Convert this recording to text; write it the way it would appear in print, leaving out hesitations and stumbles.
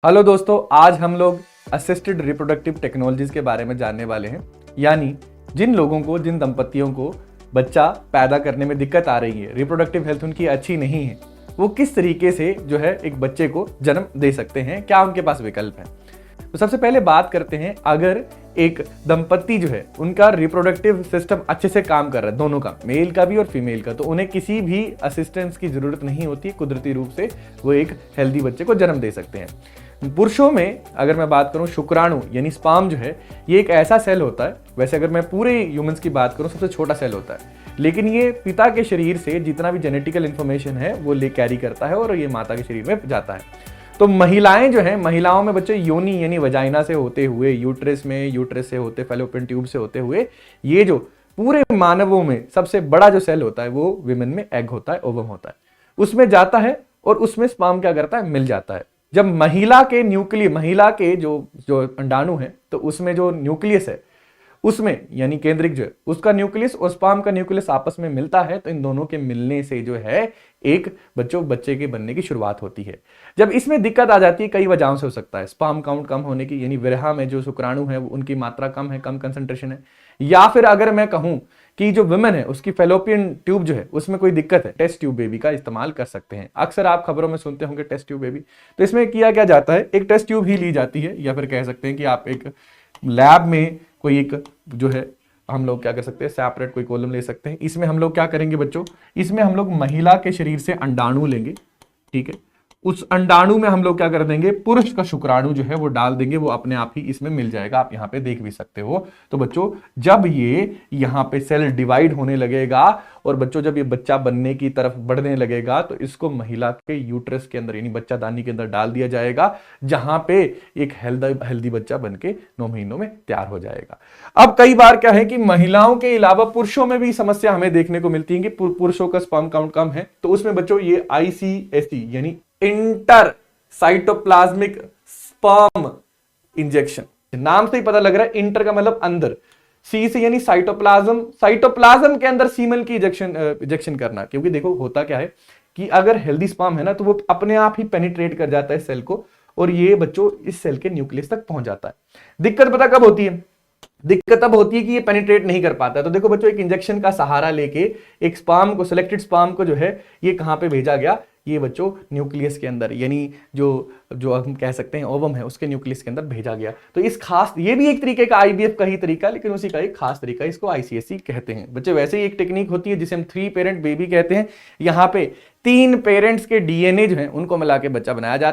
Hello दोस्तों, आज हम लोग असिस्टेड रिप्रोडक्टिव टेक्नोलॉजीज के बारे में जानने वाले हैं। यानी जिन लोगों को, जिन दंपतियों को बच्चा पैदा करने में दिक्कत आ रही है, रिप्रोडक्टिव हेल्थ उनकी अच्छी नहीं है, वो किस तरीके से जो है एक बच्चे को जन्म दे सकते हैं, क्या उनके पास विकल्प है। तो सबसे पहले बात करते हैं, अगर एक दंपत्ति जो है उनका रिप्रोडक्टिव सिस्टम अच्छे से काम कर रहा है, दोनों का, मेल का भी और फीमेल का, तो उन्हें किसी भी असिस्टेंस की जरूरत नहीं होती, कुदरती रूप से वो एक हेल्दी बच्चे को जन्म दे सकते हैं। पुरुषों में अगर मैं बात करूं, शुक्राणु यानी स्पर्म जो है, ये एक ऐसा सेल होता है, वैसे अगर मैं पूरे ह्यूमंस की बात करूं सबसे छोटा सेल होता है, लेकिन ये पिता के शरीर से जितना भी जेनेटिकल इंफॉर्मेशन है वो ले कैरी करता है और ये माता के शरीर में जाता है। तो महिलाएं जो हैं, महिलाओं में बच्चे योनि यानी वजाइना से होते हुए, यूट्रस में, यूट्रस से होते, फैलोपियन ट्यूब से होते हुए, ये जो पूरे मानवों में सबसे बड़ा जो सेल होता है वो विमेन में एग होता है, ओवम होता है, उसमें जाता है और उसमें स्पर्म क्या करता है, मिल जाता है। जब महिला के न्यूक्लियस, महिला के जो अंडाणु है, तो उसमें जो न्यूक्लियस है, उसमें यानी केंद्रिक जो है, उसका न्यूक्लियस और स्पर्म का न्यूक्लियस आपस में मिलता है, तो इन दोनों के मिलने से जो है एक बच्चे के बनने की शुरुआत होती है। जब इसमें दिक्कत आ जाती है, कई वजहों से हो सकता है, स्पर्म काउंट कम होने की, यानी विरहा में जो शुक्राणु है उनकी मात्रा कम है, कम कंसंट्रेशन है, या फिर अगर मैं कहूं कि जो वुमेन है उसकी फेलोपियन ट्यूब जो है उसमें कोई दिक्कत है, टेस्ट ट्यूब बेबी का इस्तेमाल कर सकते हैं। अक्सर आप खबरों में सुनते होंगे टेस्ट ट्यूब बेबी। तो इसमें किया क्या जाता है, एक टेस्ट ट्यूब ही ली जाती है, या फिर कह सकते हैं कि आप एक लैब में कोई एक जो है, हम लोग क्या कर सकते हैं, सेपरेट कोई कॉलम ले सकते हैं। इसमें हम लोग क्या करेंगे बच्चों, इसमें हम लोग महिला के शरीर से अंडाणु लेंगे, ठीक है, उस अंडाणु में हम लोग क्या कर देंगे, पुरुष का शुक्राणु जो है वो डाल देंगे, वो अपने आप ही इसमें मिल जाएगा। आप यहां पे देख भी सकते हो। तो बच्चों, जब ये यहां पे सेल डिवाइड होने लगेगा और बच्चों जब ये बच्चा बनने की तरफ बढ़ने लगेगा, तो इसको महिला के यूट्रस के अंदर यानी बच्चादानी के अंदर डाल दिया जाएगा, जहां पे एक हेल्दी बच्चा बन के 9 महीनों में तैयार हो जाएगा। अब कई बार क्या है कि महिलाओं के अलावा पुरुषों में भी समस्या हमें देखने को मिलती है कि पुरुषों का स्पर्म काउंट कम है, तो उसमें बच्चों ये ICSI यानी इंटर साइटोप्लाज्मिक स्पर्म इंजेक्शन, नाम से ही पता लग रहा है, इंटर का मतलब अंदर, सी से यानी साइटोप्लाज्म, साइटोप्लाज्म के अंदर सीमन की इंजेक्शन करना। क्योंकि देखो होता क्या है कि अगर हेल्दी स्पर्म है ना, तो वो अपने आप ही पेनिट्रेट कर जाता है सेल को, और ये बच्चों इस सेल के न्यूक्लियस तक पहुंच जाता है। दिक्कत पता कब होती है, दिक्कत तब होती है कि ये पेनिट्रेट नहीं कर पाता है। तो देखो बच्चों, एक इंजेक्शन का सहारा लेके एक स्पर्म को, सिलेक्टेड स्पर्म को जो है, ये कहां पे भेजा गया, ये बच्चों न्यूक्लियस के अंदर, यानी जो हम कह सकते हैं ओवम है, उसके न्यूक्लियस के अंदर भेजा गया। तो इस खास, ये भी एक तरीके का IVF का ही तरीका, लेकिन उसी का एक खास तरीका, इसको ICSI कहते हैं। बच्चे वैसे ही एक टेक्निक होती है जिसे हम 3 पेरेंट बेबी कहते हैं। यहाँ पे 3 पेरेंट्स के DNA जो है उनको मिला के बच्चा बनाया जाता है।